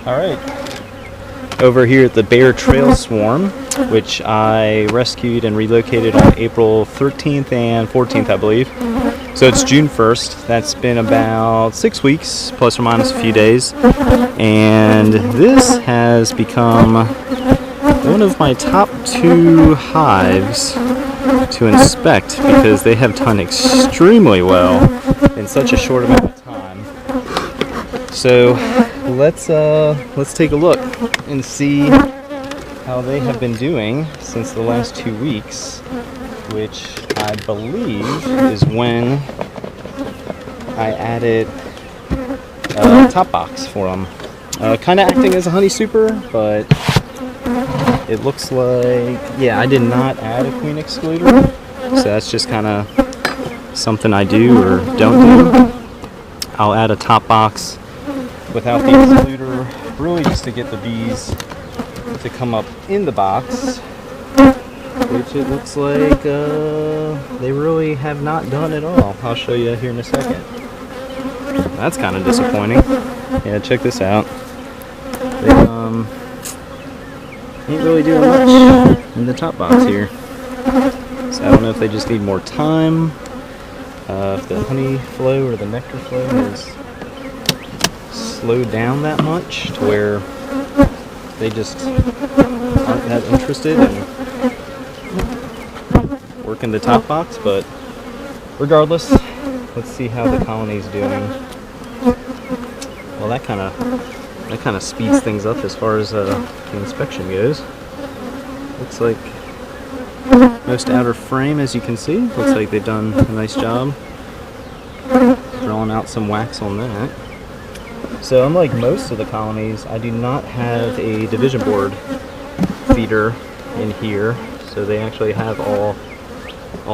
Alright, over here at the Bear Trail Swarm, which I rescued and relocated on April 13th and 14th, I believe. So it's June 1st. That's been about 6 weeks, plus or minus a few days. And this has become one of my top 2 hives to inspect because they have done extremely well in such a short amount of time. So let's take a look and see how they have been doing since the last 2 weeks, which I believe is when I added a top box for them. Kind of acting as a honey super, but it looks like, yeah, I did not add a queen excluder, so that's just kind of something I do or don't do. I'll add a top box without the excluder, really just to get the bees to come up in the box, which it looks like they really have not done at all. I'll show you here in a second. That's kind of disappointing. Yeah, check this out. They ain't really doing much in the top box here. So I don't know if they just need more time, if the honey flow or the nectar flow is slowed down that much to where they just aren't that interested in working the top box. But regardless, let's see how the colony's doing. Well, that kind of speeds things up as far as the inspection goes. Looks like most outer frame, as you can see, looks like they've done a nice job drawing out some wax on that. So unlike most of the colonies, I do not have a division board feeder in here, so they actually have all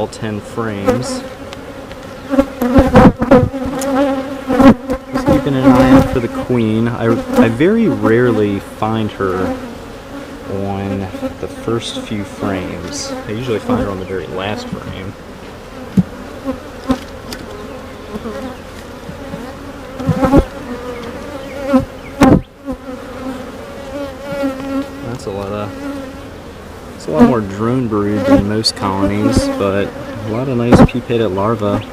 10 frames. Just keeping an eye out for the queen. I very rarely find her on the first few frames. I usually find her on the very last frame. It's a lot more drone brood than most colonies, but a lot of nice pupated larvae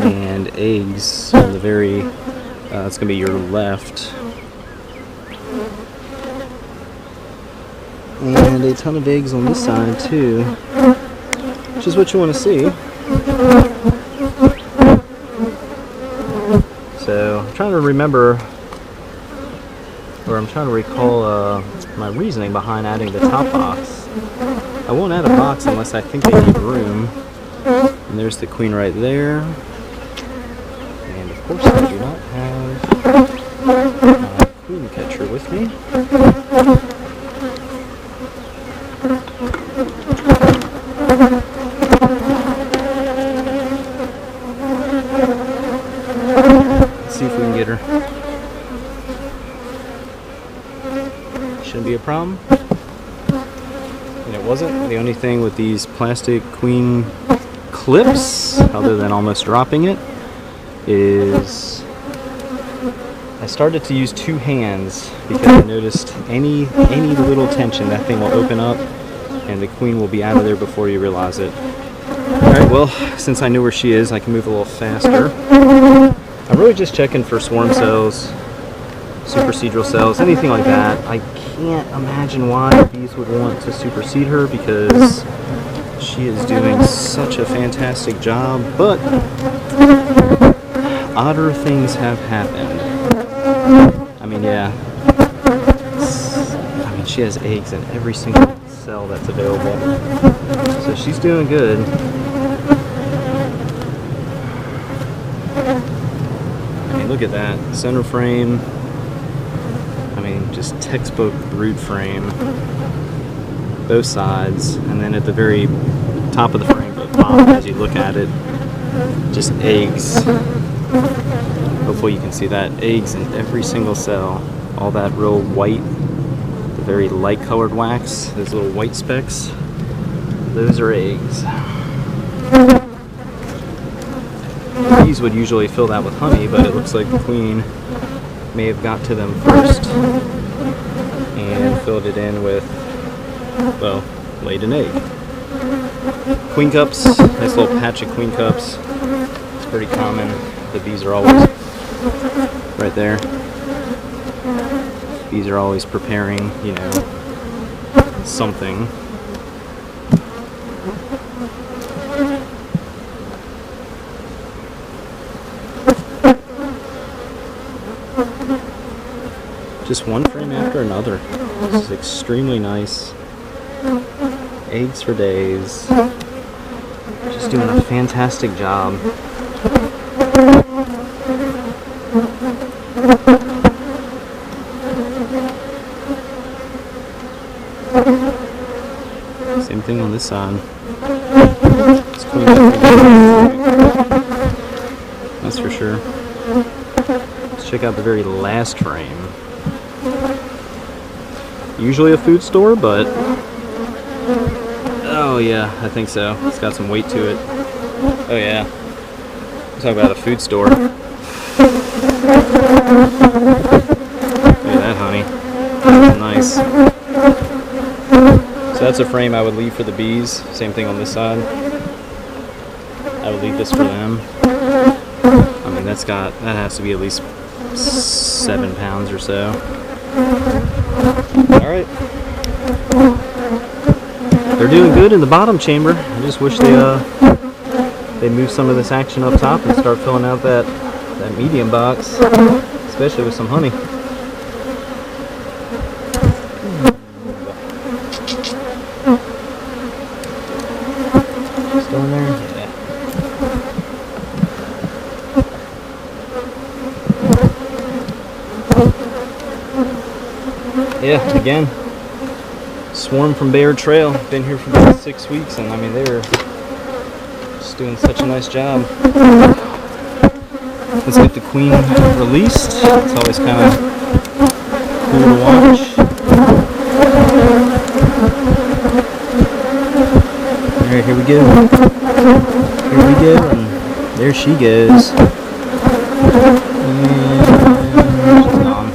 and eggs on the very, it's going to be your left. And a ton of eggs on this side too, which is what you want to see. So I'm trying to remember, or I'm trying to recall my reasoning behind adding the top box. I won't add a box unless I think they need room. And there's the queen right there. And of course I do not have my queen catcher with me. Let's see if we can get her. Shouldn't be a problem. And it wasn't. The only thing with these plastic queen clips, other than almost dropping it, is I started to use 2 hands because I noticed any little tension, that thing will open up and the queen will be out of there before you realize it. Alright, well, since I know where she is, I can move a little faster. I'm really just checking for swarm cells, supersedure cells, anything like that. I can't imagine why bees would want to supersede her because she is doing such a fantastic job, but odder things have happened. I mean, yeah. I mean, she has eggs in every single cell that's available. So she's doing good. I mean, look at that. Center frame. I mean, just textbook brood frame. Both sides. And then at the very top of the frame, but bottom, as you look at it, just eggs. Hopefully you can see that. Eggs in every single cell. All that real white, the very light colored wax, those little white specks, those are eggs. The bees would usually fill that with honey, but it looks like the queen may have got to them first and filled it in with, well, laid an egg. Queen cups, nice little patch of queen cups. It's pretty common. The bees are always right there. Bees are always preparing, you know, something. Just one frame after another. This is extremely nice. Eggs for days. Just doing a fantastic job. Same thing on this side. It's cleaned up. That's for sure. Let's check out the very last frame. Usually a food store, but oh yeah, I think so. It's got some weight to it. Oh yeah. Talk about a food store. Look at that, honey. Nice. So that's a frame I would leave for the bees. Same thing on this side. I would leave this for them. I mean, that has to be at least 7 pounds or so. Alright. They're doing good in the bottom chamber. I just wish they move some of this action up top and start filling out that medium box, especially with some honey. Still in there? Yeah, again, swarm from Bear Trail. Been here for about 6 weeks, and I mean, they were just doing such a nice job. Let's get the queen released. It's always kind of cool to watch. Alright, here we go. Here we go, and there she goes. And she's gone.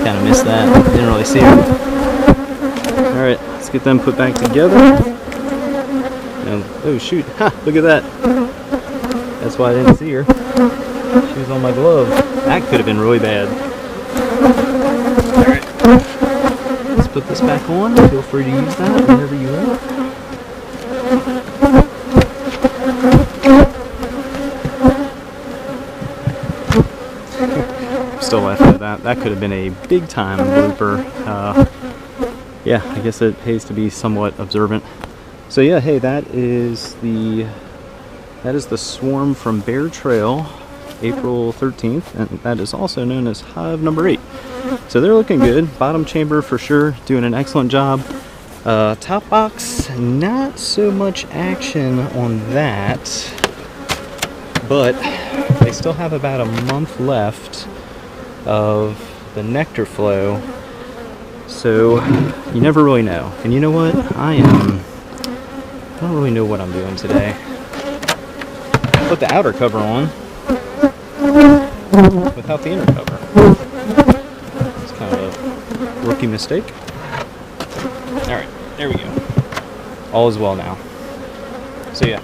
Kind of missed that. Didn't really see her. Alright, let's get them put back together. And, oh shoot, ha, look at that. That's why I didn't see her. She was on my glove. That could have been really bad. Alright, let's put this back on. Feel free to use that whenever you want. Still laughing at that. That could have been a big time blooper. Yeah, I guess it pays to be somewhat observant. So yeah, hey, that is the swarm from Bear Trail, April 13th, and that is also known as hive number 8. So they're looking good. Bottom chamber for sure, doing an excellent job. Top box, not so much action on that, but they still have about a month left of the nectar flow, so you never really know. And you know what? I don't really know what I'm doing today. Put the outer cover on without the inner cover. It's kind of a rookie mistake. Alright, there we go. All is well now. So yeah,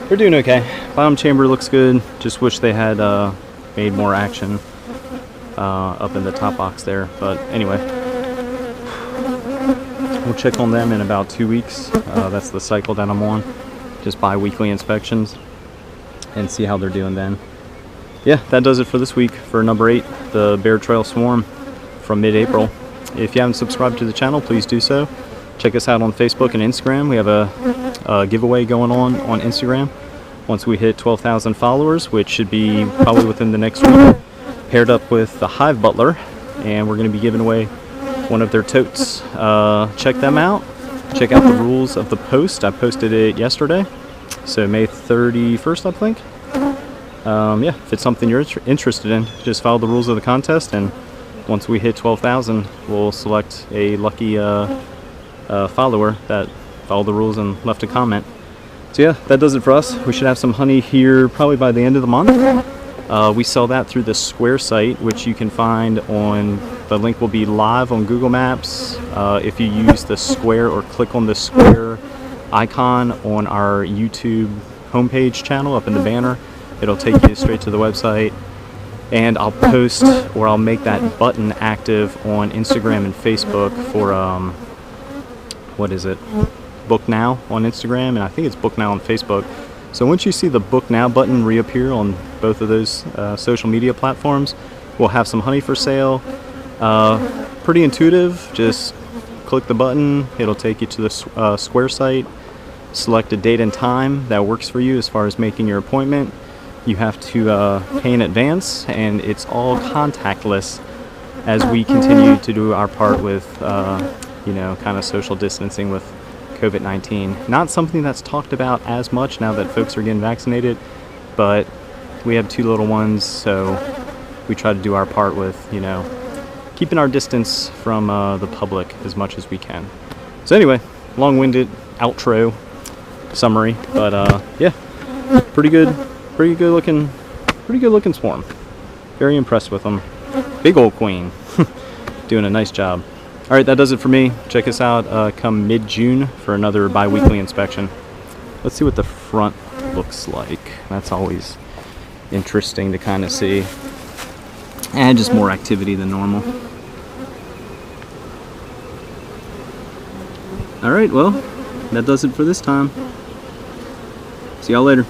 we're doing okay. Bottom chamber looks good. Just wish they had made more action up in the top box there. But anyway, we'll check on them in about 2 weeks. That's the cycle that I'm on. Just bi-weekly inspections and see how they're doing then. Yeah, that does it for this week for number 8, the Bear Trail Swarm from mid-April. If you haven't subscribed to the channel, please do so. Check us out on Facebook and Instagram. We have a giveaway going on Instagram once we hit 12,000 followers, which should be probably within the next week, paired up with the Hive Butler, and we're going to be giving away one of their totes. Check them out. Check out the rules of the post. I posted it yesterday, so May 31st, I think. Yeah, if it's something you're interested in, just follow the rules of the contest, and once we hit 12,000, we'll select a lucky follower that followed the rules and left a comment. So yeah, that does it for us. We should have some honey here probably by the end of the month, We sell that through the Square site, which you can find on, the link will be live on Google Maps. If you use the Square or click on the Square icon on our YouTube homepage channel up in the banner, it'll take you straight to the website. And I'll post, or I'll make that button active on Instagram and Facebook for, what is it? Book Now on Instagram, and I think it's Book Now on Facebook. So once you see the Book Now button reappear on both of those social media platforms, we'll have some honey for sale. Pretty intuitive. Just click the button. It'll take you to the Square site. Select a date and time that works for you as far as making your appointment. You have to pay in advance, and it's all contactless as we continue to do our part with, kind of social distancing with COVID-19. Not something that's talked about as much now that folks are getting vaccinated, but we have 2 little ones, so we try to do our part with, keeping our distance from the public as much as we can. So anyway, long-winded outro summary, but yeah, pretty good looking swarm. Very impressed with them. Big old queen. Doing a nice job. Alright, that does it for me. Check us out come mid-June for another bi-weekly inspection. Let's see what the front looks like. That's always interesting to kind of see. And just more activity than normal. Alright, well, that does it for this time. See y'all later.